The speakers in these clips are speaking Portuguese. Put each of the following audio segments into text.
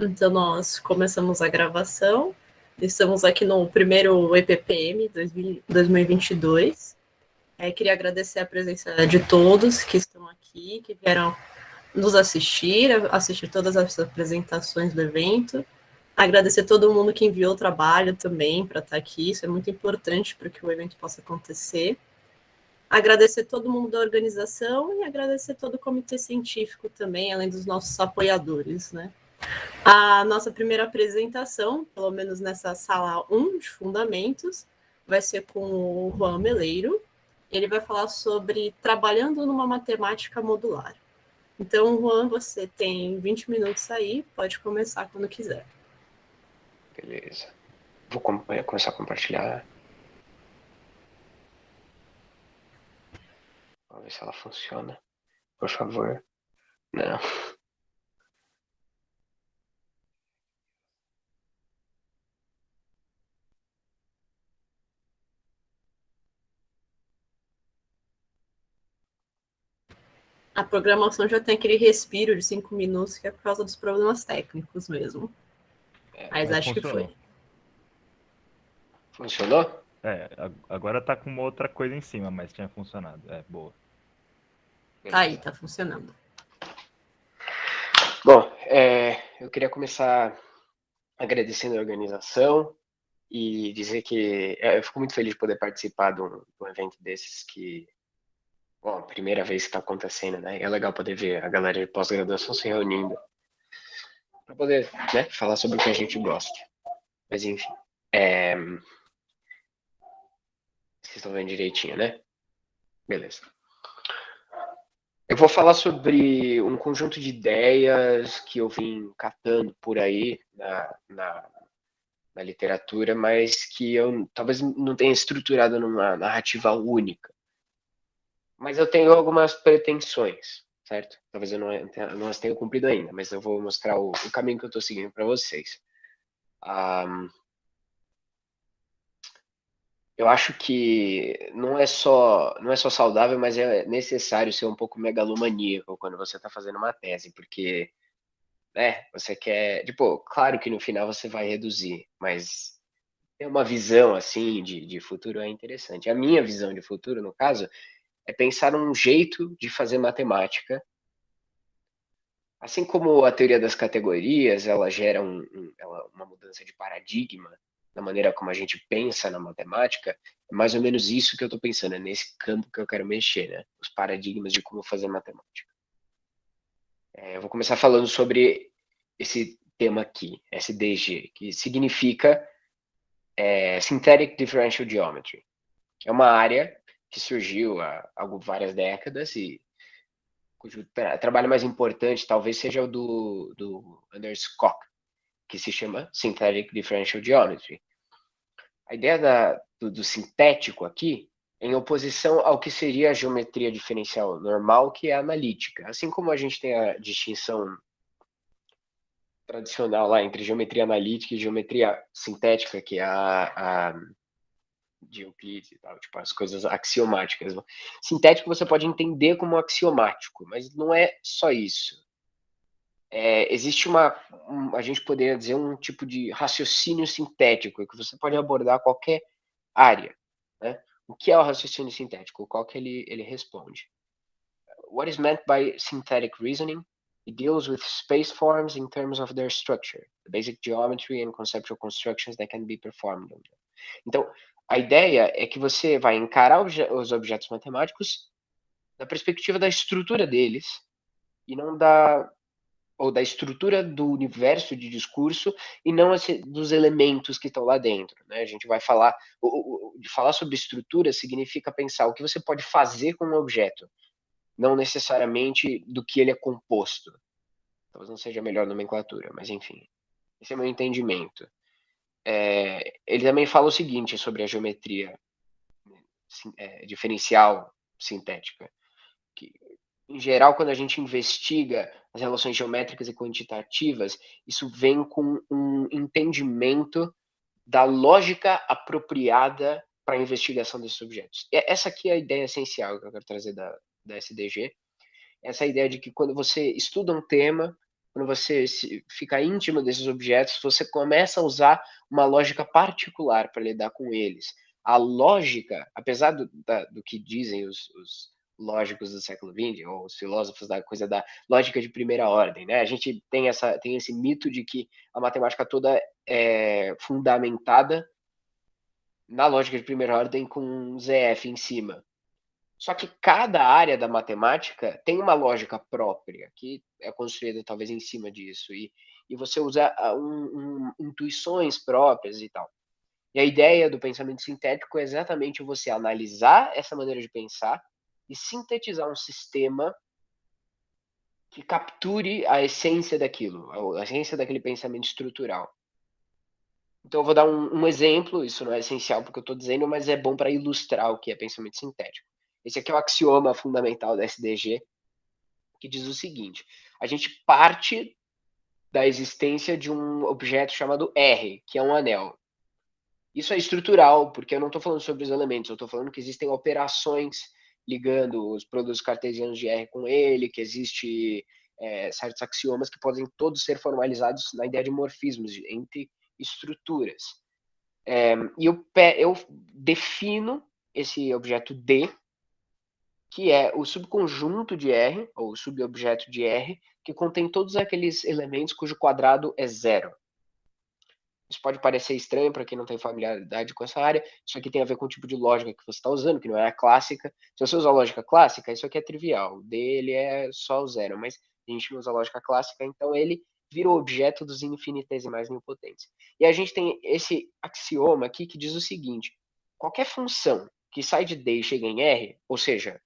Então, nós começamos a gravação. Estamos aqui no primeiro EPPM 2022. Queria agradecer a presença de todos que estão aqui, que vieram nos assistir todas as apresentações do evento. Agradecer todo mundo que enviou o trabalho também para estar aqui. Isso é muito importante para que o evento possa acontecer. Agradecer todo mundo da organização e agradecer todo o comitê científico também, além dos nossos apoiadores, né? A nossa primeira apresentação, pelo menos nessa sala 1 de fundamentos, vai ser com o Juan Meleiro. Ele vai falar sobre trabalhando numa matemática modular. Então, Juan, você tem 20 minutos aí, pode começar quando quiser. Beleza. Vou começar a compartilhar. Vamos ver se ela funciona. Por favor. Não. A programação já tem aquele respiro de 5 minutos, que é por causa dos problemas técnicos mesmo. Mas acho funcionou. que foi. Funcionou? Agora tá com uma outra coisa em cima, mas tinha funcionado. Boa. Tá aí, tá funcionando. Bom, eu queria começar agradecendo a organização e dizer que eu fico muito feliz de poder participar de um evento desses que, bom, a primeira vez que está acontecendo, né? É legal poder ver a galera de pós-graduação se reunindo para poder, né, falar sobre o que a gente gosta. Mas enfim, vocês estão vendo direitinho, né? Beleza. Eu vou falar sobre um conjunto de ideias que eu vim catando por aí na literatura, mas que eu talvez não tenha estruturado numa narrativa única. Mas eu tenho algumas pretensões, certo? Talvez eu não as tenha cumprido ainda, mas eu vou mostrar o caminho que eu estou seguindo para vocês. Eu acho que não é só saudável, mas é necessário ser um pouco megalomaníaco quando você está fazendo uma tese, porque você quer, tipo, claro que no final você vai reduzir, mas ter uma visão assim de futuro é interessante. A minha visão de futuro, no caso, é pensar um jeito de fazer matemática. Assim como a teoria das categorias, ela gera uma mudança de paradigma na maneira como a gente pensa na matemática, é mais ou menos isso que eu estou pensando, é nesse campo que eu quero mexer, né? Os paradigmas de como fazer matemática. Eu vou começar falando sobre esse tema aqui, SDG, que significa Synthetic Differential Geometry. É uma área que surgiu há várias décadas e cujo trabalho mais importante talvez seja o do Anders Koch, que se chama Synthetic Differential Geometry. A ideia do sintético aqui é em oposição ao que seria a geometria diferencial normal, que é a analítica. Assim como a gente tem a distinção tradicional lá entre geometria analítica e geometria sintética, que é a de Euclides e tal, tipo as coisas axiomáticas. Sintético você pode entender como axiomático, mas não é só isso. Existe a gente poderia dizer um tipo de raciocínio sintético que você pode abordar qualquer área, né? O que é o raciocínio sintético? Qual que ele responde? What is meant by synthetic reasoning? It deals with space forms in terms of their structure, the basic geometry and conceptual constructions that can be performed. Então, a ideia é que você vai encarar os objetos matemáticos da perspectiva da estrutura deles e não da estrutura do universo de discurso e não dos elementos que estão lá dentro, né? A gente vai falar de falar sobre estrutura significa pensar o que você pode fazer com um objeto, não necessariamente do que ele é composto. Talvez não seja a melhor nomenclatura, mas enfim, esse é o meu entendimento. Ele também fala o seguinte sobre a geometria diferencial sintética, que em geral, quando a gente investiga as relações geométricas e quantitativas, isso vem com um entendimento da lógica apropriada para a investigação desses objetos. E essa aqui é a ideia essencial que eu quero trazer da SDG. Essa ideia de que quando você estuda um tema, quando você fica íntimo desses objetos, você começa a usar uma lógica particular para lidar com eles. A lógica, apesar do que dizem os lógicos do século XX, ou os filósofos da coisa da lógica de primeira ordem, né? A gente tem esse mito de que a matemática toda é fundamentada na lógica de primeira ordem com um ZF em cima. Só que cada área da matemática tem uma lógica própria, que é construída talvez em cima disso, e você usa intuições próprias e tal. E a ideia do pensamento sintético é exatamente você analisar essa maneira de pensar e sintetizar um sistema que capture a essência daquilo, a essência daquele pensamento estrutural. Então eu vou dar um exemplo, isso não é essencial porque eu estou dizendo, mas é bom para ilustrar o que é pensamento sintético. Esse aqui é o axioma fundamental da SDG, que diz o seguinte: a gente parte da existência de um objeto chamado R, que é um anel. Isso é estrutural, porque eu não estou falando sobre os elementos, eu estou falando que existem operações ligando os produtos cartesianos de R com ele, que existe certos axiomas que podem todos ser formalizados na ideia de morfismos entre estruturas. E eu defino esse objeto D, que é o subconjunto de R, ou subobjeto de R, que contém todos aqueles elementos cujo quadrado é zero. Isso pode parecer estranho para quem não tem familiaridade com essa área. Isso aqui tem a ver com o tipo de lógica que você está usando, que não é a clássica. Se você usa a lógica clássica, isso aqui é trivial. O D ele é só o zero, mas a gente não usa a lógica clássica, então ele vira o objeto dos infinitesimais nilpotentes. E a gente tem esse axioma aqui que diz o seguinte: qualquer função que sai de D e chega em R, ou seja,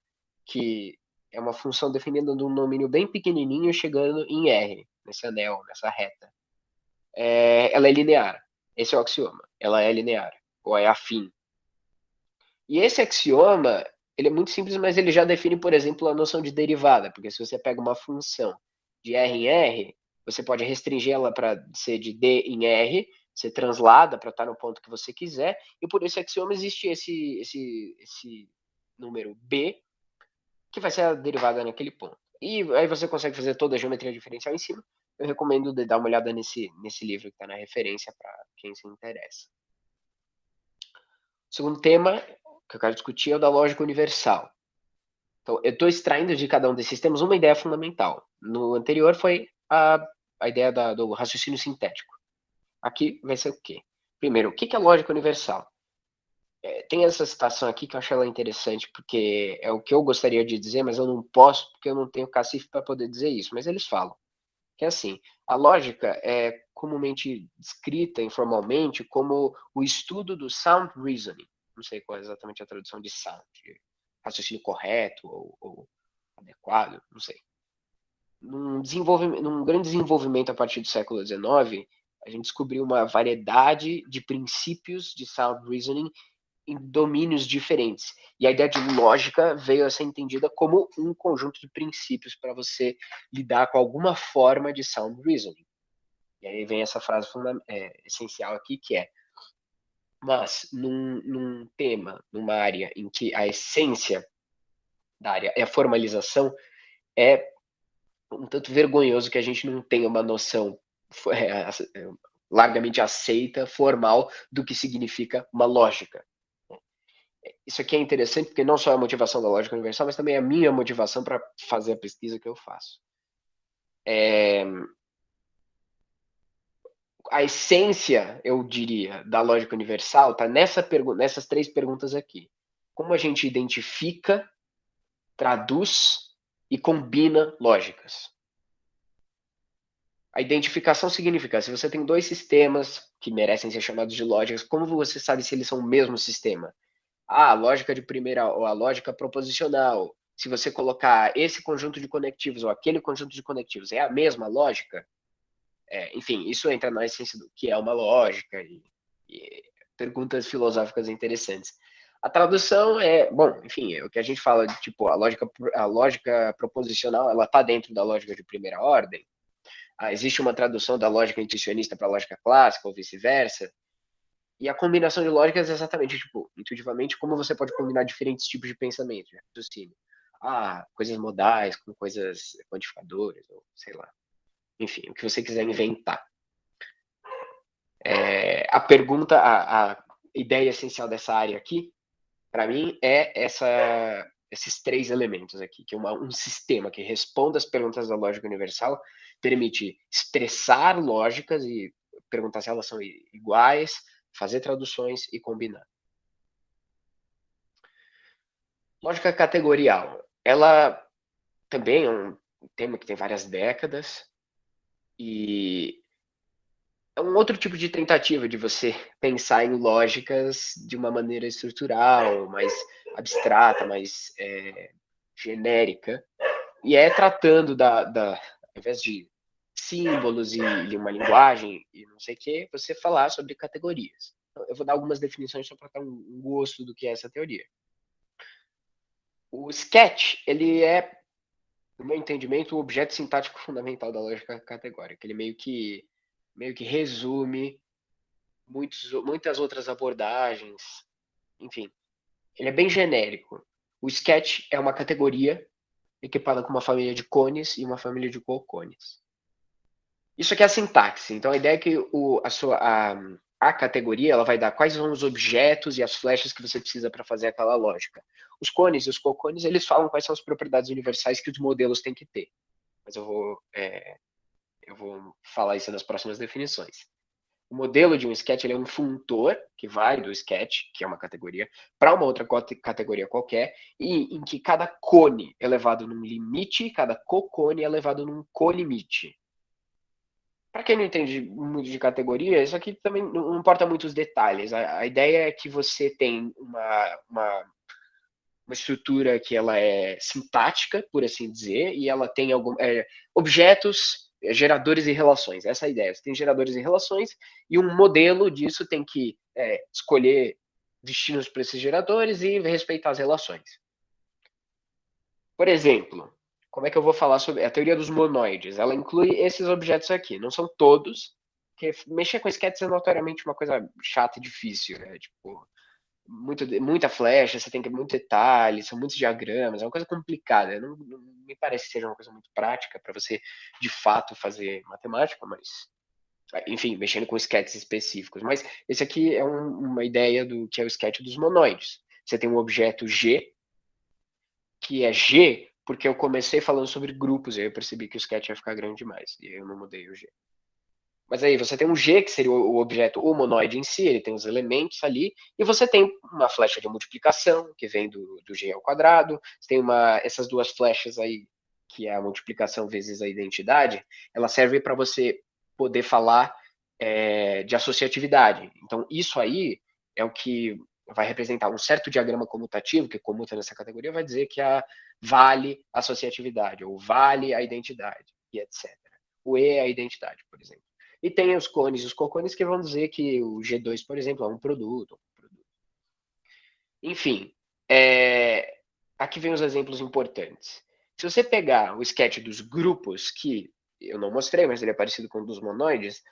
que é uma função definida de um domínio bem pequenininho chegando em R, nesse anel, nessa reta, ela é linear. Esse é o axioma. Ela é linear, ou é afim. E esse axioma, ele é muito simples, mas ele já define, por exemplo, a noção de derivada, porque se você pega uma função de R em R, você pode restringir ela para ser de D em R, você translada para estar no ponto que você quiser, e por esse axioma existe esse número B, que vai ser a derivada naquele ponto. E aí você consegue fazer toda a geometria diferencial em cima. Eu recomendo dar uma olhada nesse livro que está na referência para quem se interessa. O segundo tema que eu quero discutir é o da lógica universal. Então, eu estou extraindo de cada um desses temas uma ideia fundamental. No anterior foi a ideia do raciocínio sintético. Aqui vai ser o quê? Primeiro, o que é lógica universal? Tem essa citação aqui que eu acho ela interessante, porque é o que eu gostaria de dizer, mas eu não posso, porque eu não tenho cacife para poder dizer isso. Mas eles falam que é assim: a lógica é comumente descrita informalmente como o estudo do sound reasoning. Não sei qual é exatamente a tradução de sound, de raciocínio correto ou adequado, não sei. Num grande desenvolvimento a partir do século XIX, a gente descobriu uma variedade de princípios de sound reasoning em domínios diferentes. E a ideia de lógica veio a ser entendida como um conjunto de princípios para você lidar com alguma forma de sound reasoning. E aí vem essa frase essencial aqui, que é: mas num tema, numa área em que a essência da área é a formalização, é um tanto vergonhoso que a gente não tenha uma noção largamente aceita, formal, do que significa uma lógica. Isso aqui é interessante porque não só é a motivação da lógica universal, mas também é a minha motivação para fazer a pesquisa que eu faço. A essência, eu diria, da lógica universal está nessas três perguntas aqui. Como a gente identifica, traduz e combina lógicas? A identificação significa, se você tem dois sistemas que merecem ser chamados de lógicas, como você sabe se eles são o mesmo sistema? A lógica de primeira, ou a lógica proposicional. Se você colocar esse conjunto de conectivos ou aquele conjunto de conectivos, é a mesma lógica? Enfim, isso entra na essência do que é uma lógica e perguntas filosóficas interessantes. A tradução enfim, é o que a gente fala de tipo, a lógica proposicional, ela está dentro da lógica de primeira ordem. Existe uma tradução da lógica intuicionista para a lógica clássica ou vice-versa. E a combinação de lógicas é exatamente, tipo, intuitivamente, como você pode combinar diferentes tipos de pensamento, de raciocínio. Coisas modais com coisas quantificadoras, ou sei lá. enfim, o que você quiser inventar. A pergunta, a ideia essencial dessa área aqui, para mim, é esses 3 elementos aqui, que é um sistema que responde às perguntas da lógica universal, permite expressar lógicas e perguntar se elas são iguais, fazer traduções e combinar. Lógica categorial. Ela também é um tema que tem várias décadas e é um outro tipo de tentativa de você pensar em lógicas de uma maneira estrutural, mais abstrata, mais genérica, e tratando ao invés de símbolos e uma linguagem e não sei o que, você falar sobre categorias. Então, eu vou dar algumas definições só para dar um gosto do que é essa teoria. O sketch, ele é, no meu entendimento, o objeto sintático fundamental da lógica categórica. Ele meio que resume muitas outras abordagens, enfim. Ele é bem genérico. O sketch é uma categoria equipada com uma família de cones e uma família de cocones. Isso aqui é a sintaxe. Então, a ideia é que a categoria ela vai dar quais são os objetos e as flechas que você precisa para fazer aquela lógica. Os cones e os cocones, eles falam quais são as propriedades universais que os modelos têm que ter. Mas eu vou falar isso nas próximas definições. O modelo de um sketch ele é um funtor que vai do sketch, que é uma categoria, para uma outra categoria qualquer, e em que cada cone é levado num limite, cada cocone é levado num colimite. Para quem não entende muito de categoria, isso aqui também não importa muito os detalhes. A ideia é que você tem uma estrutura que ela é sintática, por assim dizer, e ela tem objetos, geradores e relações. Essa é a ideia. Você tem geradores e relações, e um modelo disso tem que escolher destinos para esses geradores e respeitar as relações. Por exemplo, como é que eu vou falar sobre a teoria dos monoides? Ela inclui esses objetos aqui. Não são todos, porque mexer com sketches é notoriamente uma coisa chata e difícil, né? Tipo, muita flecha, você tem que muito detalhe, são muitos diagramas, é uma coisa complicada. Não me parece que seja uma coisa muito prática para você, de fato, fazer matemática, mas, enfim, mexendo com sketches específicos. Mas esse aqui é uma ideia do que é o sketch dos monoides. Você tem um objeto G, que é G, porque eu comecei falando sobre grupos, e aí eu percebi que o sketch ia ficar grande demais, e aí eu não mudei o G. Mas aí você tem um G, que seria o objeto monoide em si, ele tem os elementos ali, e você tem uma flecha de multiplicação, que vem do G ao quadrado, você tem essas duas flechas aí, que é a multiplicação vezes a identidade, ela serve para você poder falar de associatividade. Então, isso aí é o que vai representar um certo diagrama comutativo, que comuta nessa categoria, vai dizer que vale a associatividade, ou vale a identidade, e etc. O E é a identidade, por exemplo. E tem os cones e os cocones que vão dizer que o G2, por exemplo, é um produto. Enfim, aqui vem os exemplos importantes. Se você pegar o sketch dos grupos, que eu não mostrei, mas ele é parecido com o dos monoides,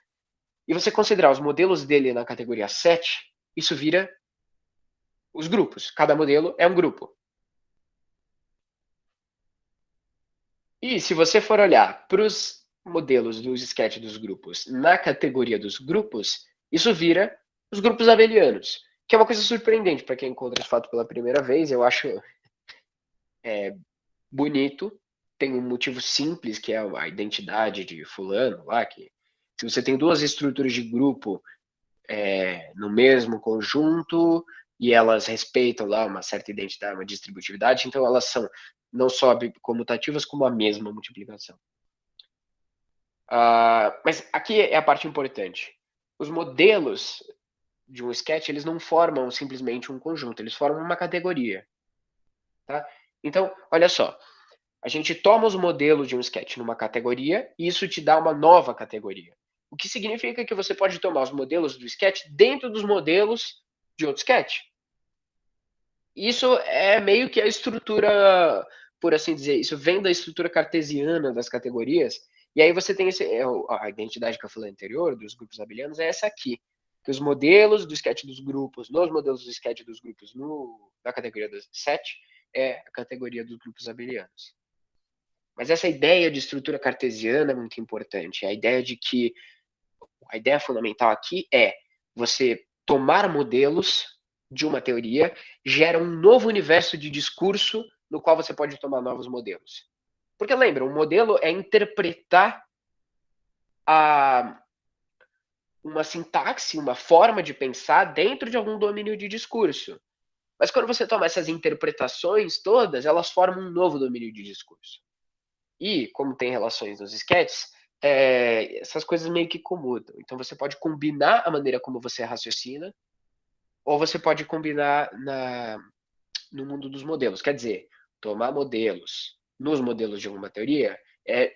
e você considerar os modelos dele na categoria 7, isso vira os grupos. Cada modelo é um grupo. E se você for olhar para os modelos dos sketch dos grupos na categoria dos grupos, isso vira os grupos abelianos, que é uma coisa surpreendente para quem encontra esse fato pela primeira vez. Eu acho bonito, tem um motivo simples, que é a identidade de fulano lá, que se você tem duas estruturas de grupo no mesmo conjunto e elas respeitam lá uma certa identidade, uma distributividade, então elas são não só comutativas, como a mesma multiplicação. Mas aqui é a parte importante. Os modelos de um sketch, eles não formam simplesmente um conjunto, eles formam uma categoria. Tá? Então, olha só, a gente toma os modelos de um sketch numa categoria e isso te dá uma nova categoria. O que significa que você pode tomar os modelos do sketch dentro dos modelos de outro sketch. Isso é meio que a estrutura, por assim dizer, isso vem da estrutura cartesiana das categorias, e aí você tem a identidade que eu falei anterior, dos grupos abelianos, é essa aqui. Que os modelos do sketch dos grupos, nos modelos do sketch dos grupos na categoria do set, é a categoria dos grupos abelianos. Mas essa ideia de estrutura cartesiana é muito importante. A ideia de que a ideia fundamental aqui é você tomar modelos de uma teoria, gera um novo universo de discurso no qual você pode tomar novos modelos. Porque lembra, um modelo é interpretar uma sintaxe, uma forma de pensar dentro de algum domínio de discurso. Mas quando você toma essas interpretações todas, elas formam um novo domínio de discurso. E, como tem relações nos sketches, essas coisas meio que comudam. Então, você pode combinar a maneira como você raciocina, ou você pode combinar no mundo dos modelos. Quer dizer, tomar modelos nos modelos de alguma teoria,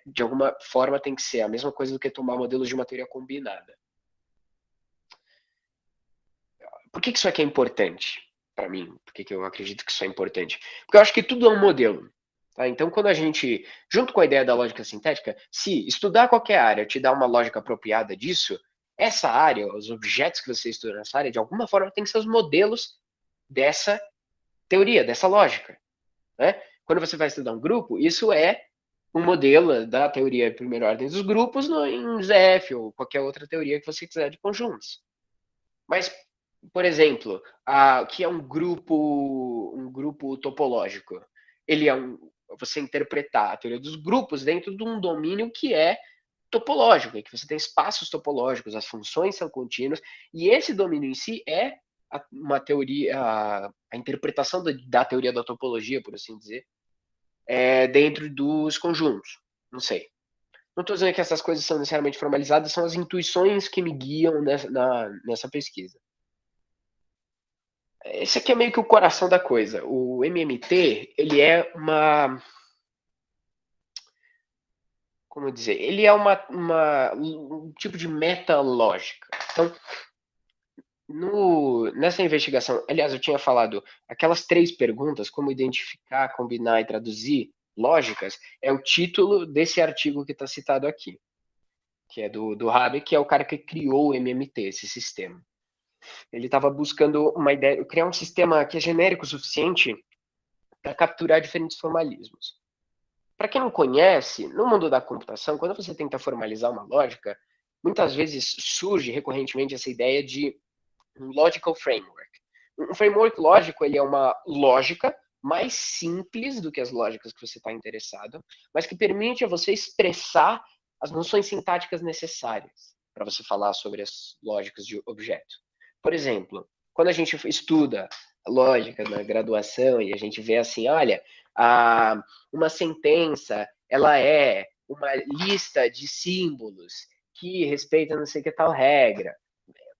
de alguma forma, tem que ser a mesma coisa do que tomar modelos de uma teoria combinada. Por que isso aqui é importante para mim? Por que eu acredito que isso é importante? Porque eu acho que tudo é um modelo. Tá? Então, quando a gente, junto com a ideia da lógica sintética, se estudar qualquer área te dá uma lógica apropriada disso, essa área, os objetos que você estuda nessa área, de alguma forma, tem que ser os modelos dessa teoria, dessa lógica. Né? Quando você vai estudar um grupo, isso é um modelo da teoria de primeira ordem dos grupos em ZF ou qualquer outra teoria que você quiser de conjuntos. Mas, por exemplo, que é um grupo topológico. Ele é você interpretar a teoria dos grupos dentro de um domínio que é topológico, em que você tem espaços topológicos, as funções são contínuas, e esse domínio em si é uma teoria, a interpretação da teoria da topologia, por assim dizer, dentro dos conjuntos. Não sei. Não estou dizendo que essas coisas são necessariamente formalizadas, são as intuições que me guiam nessa pesquisa. Esse aqui é meio que o coração da coisa. O MMT, ele é como dizer, ele é um tipo de metalógica. Então, nessa investigação, aliás, eu tinha falado, aquelas 3 perguntas, como identificar, combinar e traduzir lógicas, é o título desse artigo que está citado aqui, que é do Rabi, que é o cara que criou o MMT, esse sistema. Ele estava buscando uma ideia, criar um sistema que é genérico o suficiente para capturar diferentes formalismos. Para quem não conhece, no mundo da computação, quando você tenta formalizar uma lógica, muitas vezes surge recorrentemente essa ideia de um logical framework. Um framework lógico, ele é uma lógica mais simples do que as lógicas que você está interessado, mas que permite a você expressar as noções sintáticas necessárias para você falar sobre as lógicas de objeto. Por exemplo, quando a gente estuda lógica na graduação e a gente vê assim, olha, uma sentença, ela é uma lista de símbolos que respeita não sei que tal regra.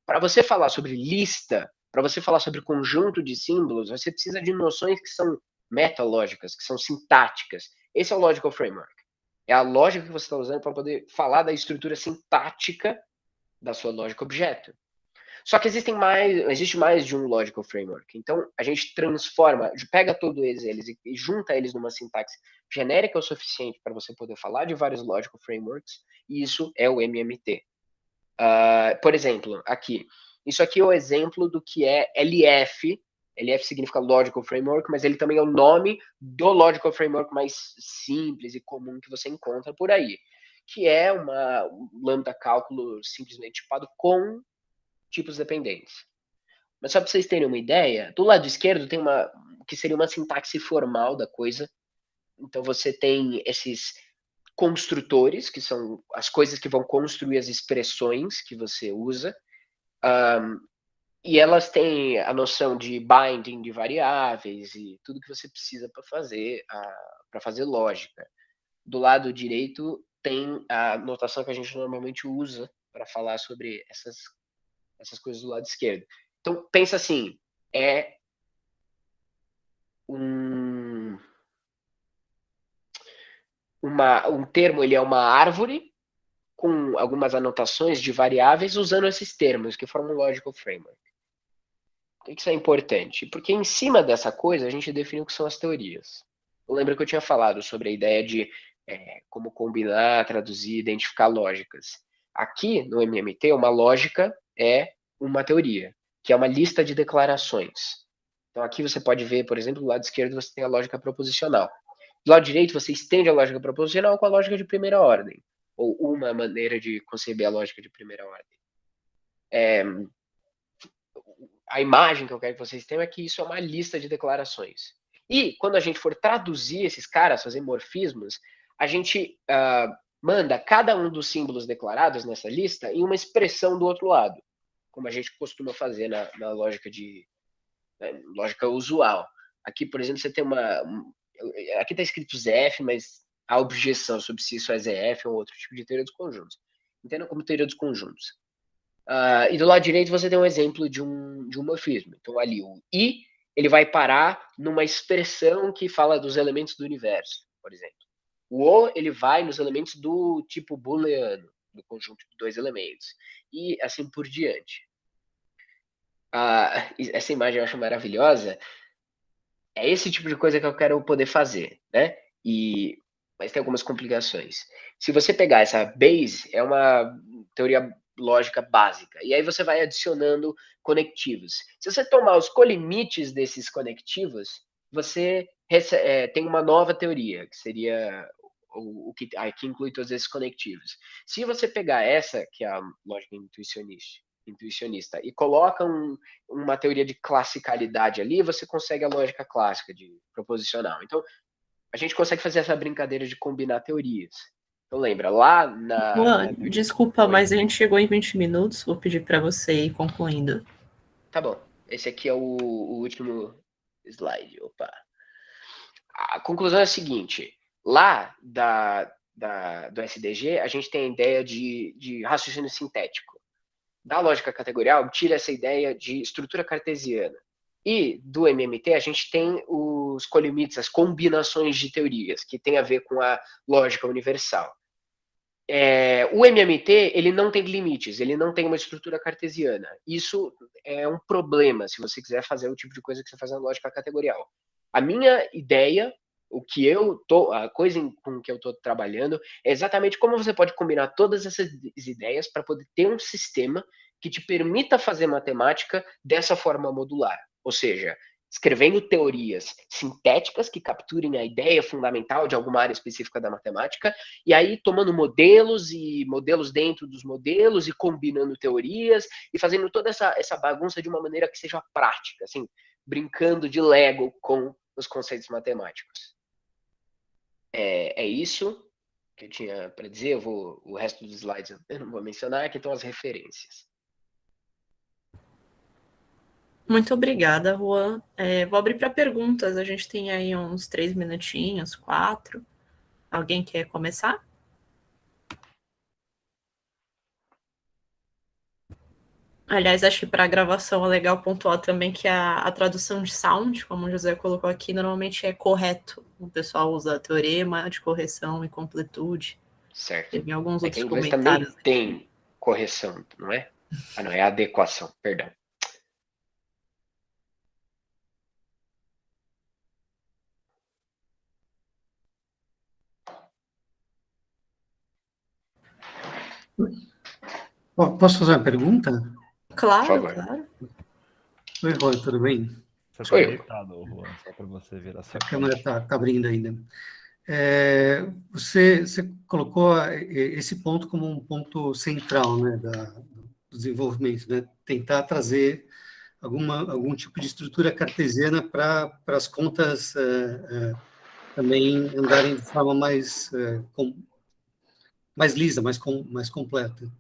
Para você falar sobre lista, para você falar sobre conjunto de símbolos, você precisa de noções que são metalógicas, que são sintáticas. Esse é o logical framework. É a lógica que você está usando para poder falar da estrutura sintática da sua lógica objeto. Só que existe mais de um logical framework. Então, a gente transforma, pega todos eles e junta eles numa sintaxe genérica o suficiente para você poder falar de vários logical frameworks, e isso é o MMT. Por exemplo, aqui. Isso aqui é o exemplo do que é LF. LF significa Logical Framework, mas ele também é o nome do Logical Framework mais simples e comum que você encontra por aí, que é um lambda cálculo simplesmente tipado com tipos dependentes. Mas só para vocês terem uma ideia, do lado esquerdo tem que seria uma sintaxe formal da coisa. Então você tem esses construtores, que são as coisas que vão construir as expressões que você usa, e elas têm a noção de binding de variáveis e tudo que você precisa para fazer lógica. Do lado direito tem a notação que a gente normalmente usa para falar sobre essas coisas do lado esquerdo. Então, pensa assim, um termo, ele é uma árvore com algumas anotações de variáveis usando esses termos, que formam um logical framework. Por que isso é importante? Porque em cima dessa coisa, a gente define o que são as teorias. Eu lembro que eu tinha falado sobre a ideia de como combinar, traduzir, identificar lógicas. Aqui, no MMT, uma lógica é uma teoria, que é uma lista de declarações. Então, aqui você pode ver, por exemplo, do lado esquerdo você tem a lógica proposicional. Do lado direito, você estende a lógica proposicional com a lógica de primeira ordem, ou uma maneira de conceber a lógica de primeira ordem. A imagem que eu quero que vocês tenham é que isso é uma lista de declarações. E quando a gente for traduzir esses caras, fazer morfismos, a gente manda cada um dos símbolos declarados nessa lista em uma expressão do outro lado, como a gente costuma fazer na lógica lógica usual. Aqui, por exemplo, você tem aqui está escrito ZF, mas a objeção sobre se isso é ZF ou outro tipo de teoria dos conjuntos. Entenda como teoria dos conjuntos. E do lado direito você tem um exemplo de um morfismo. Então ali o I ele vai parar numa expressão que fala dos elementos do universo, por exemplo. O O ele vai nos elementos do tipo booleano, do conjunto de dois elementos. E assim por diante. Essa imagem eu acho maravilhosa. É esse tipo de coisa que eu quero poder fazer, né? Mas tem algumas complicações. Se você pegar essa base, é uma teoria lógica básica, e aí você vai adicionando conectivos. Se você tomar os colimites desses conectivos, você tem uma nova teoria, que seria o que inclui todos esses conectivos. Se você pegar essa, que é a lógica intuicionista e coloca uma teoria de classicalidade ali, você consegue a lógica clássica de proposicional. Então, a gente consegue fazer essa brincadeira de combinar teorias. Então, lembra, lá Juan, desculpa, mas a gente chegou em 20 minutos, vou pedir para você ir concluindo. Tá bom, esse aqui é o último slide. Opa. A conclusão é a seguinte, lá do SDG, a gente tem a ideia de raciocínio sintético. Da lógica categorial, tira essa ideia de estrutura cartesiana. E do MMT, a gente tem os colimites, as combinações de teorias, que tem a ver com a lógica universal. O MMT, ele não tem limites, ele não tem uma estrutura cartesiana. Isso é um problema, se você quiser fazer o tipo de coisa que você faz na lógica categorial. A minha ideia, a coisa com que eu estou trabalhando, é exatamente como você pode combinar todas essas ideias para poder ter um sistema que te permita fazer matemática dessa forma modular. Ou seja, escrevendo teorias sintéticas que capturem a ideia fundamental de alguma área específica da matemática, e aí tomando modelos e modelos dentro dos modelos e combinando teorias e fazendo toda essa bagunça de uma maneira que seja prática, assim, brincando de Lego com os conceitos matemáticos. É isso que eu tinha para dizer. O resto dos slides eu não vou mencionar, aqui estão as referências. Muito obrigada, Juan. Vou abrir para perguntas. A gente tem aí uns 3 minutinhos, 4. Alguém quer começar? Aliás, acho que para a gravação é legal pontuar também que a tradução de sound, como o José colocou aqui, normalmente é correto. O pessoal usa teorema de correção e completude. Certo. Teve alguns outros Em inglês comentários também tem correção, não é? Não, é adequação, perdão. Posso fazer uma pergunta? Claro, claro. Oi, Rony, tudo bem? Você está deitado, Juan, só para você ver a sua A câmera está abrindo ainda. Você colocou esse ponto como um ponto central, né, do desenvolvimento, né? Tentar trazer algum tipo de estrutura cartesiana para as contas também andarem de forma mais lisa, mais completa.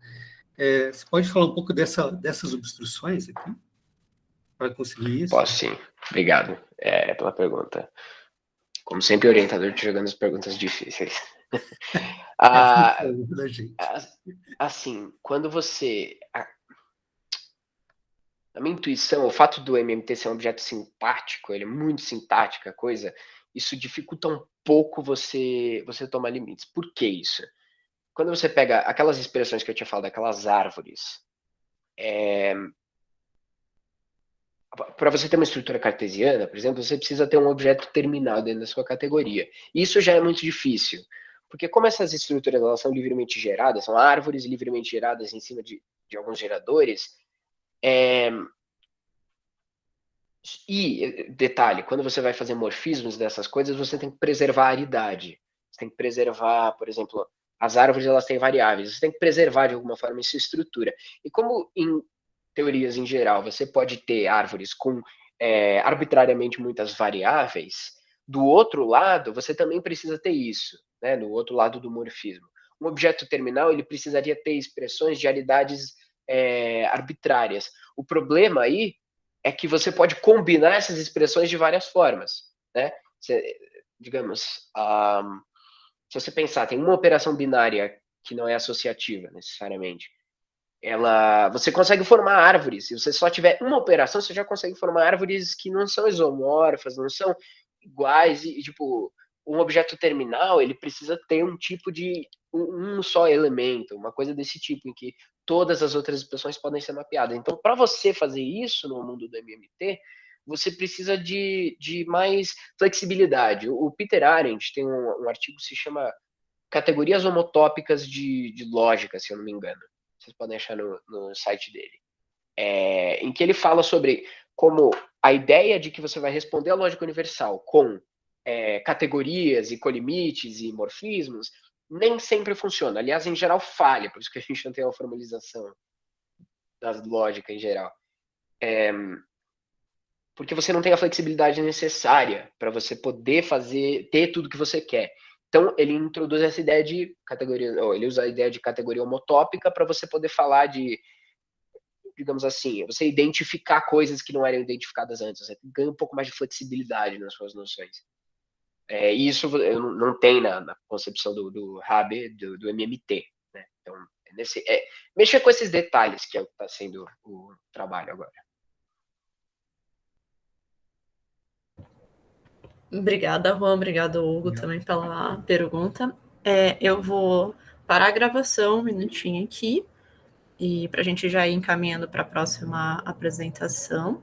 Você pode falar um pouco dessas obstruções aqui? Para conseguir isso? Posso sim. Obrigado pela pergunta. Como sempre, orientador te jogando as perguntas difíceis. Da gente. Assim, quando você... A minha intuição, o fato do MMT ser um objeto sintático, ele é muito sintática a coisa, isso dificulta um pouco você tomar limites. Por que isso? Quando você pega aquelas expressões que eu tinha falado, aquelas árvores, para você ter uma estrutura cartesiana, por exemplo, você precisa ter um objeto terminal dentro da sua categoria. Isso já é muito difícil, porque como essas estruturas elas são livremente geradas, são árvores livremente geradas em cima de alguns geradores, E, detalhe, quando você vai fazer morfismos dessas coisas, você tem que preservar a aridade. Você tem que preservar, por exemplo, as árvores elas têm variáveis. Você tem que preservar de alguma forma essa estrutura. E como em teorias em geral você pode ter árvores com arbitrariamente muitas variáveis, do outro lado você também precisa ter isso, né? No outro lado do morfismo. Um objeto terminal ele precisaria ter expressões de aridades arbitrárias. O problema aí é que você pode combinar essas expressões de várias formas, né? Digamos, se você pensar, tem uma operação binária que não é associativa necessariamente. Você consegue formar árvores. Se você só tiver uma operação, você já consegue formar árvores que não são isomorfas, não são iguais e tipo um objeto terminal ele precisa ter um tipo de um só elemento, uma coisa desse tipo em que todas as outras expressões podem ser mapeadas. Então, para você fazer isso no mundo do MMT, você precisa de mais flexibilidade. O Peter Arendt tem um artigo que se chama Categorias Homotópicas de Lógica, se eu não me engano. Vocês podem achar no site dele. Em que ele fala sobre como a ideia de que você vai responder à lógica universal com categorias e colimites e morfismos nem sempre funciona. Aliás, em geral, falha, por isso que a gente não tem uma formalização da lógica em geral. Porque você não tem a flexibilidade necessária para você poder ter tudo que você quer. Então, ele introduz essa ideia de categoria, ele usa a ideia de categoria homotópica para você poder falar de, digamos assim, você identificar coisas que não eram identificadas antes. Você ganha um pouco mais de flexibilidade nas suas noções. E isso não tem na concepção do Haber, do MMT. Né? Então, mexer com esses detalhes que é o que está sendo o trabalho agora. Obrigada, Juan. Obrigado, Hugo, também pela pergunta. Eu vou parar a gravação um minutinho aqui, e para a gente já ir encaminhando para a próxima apresentação.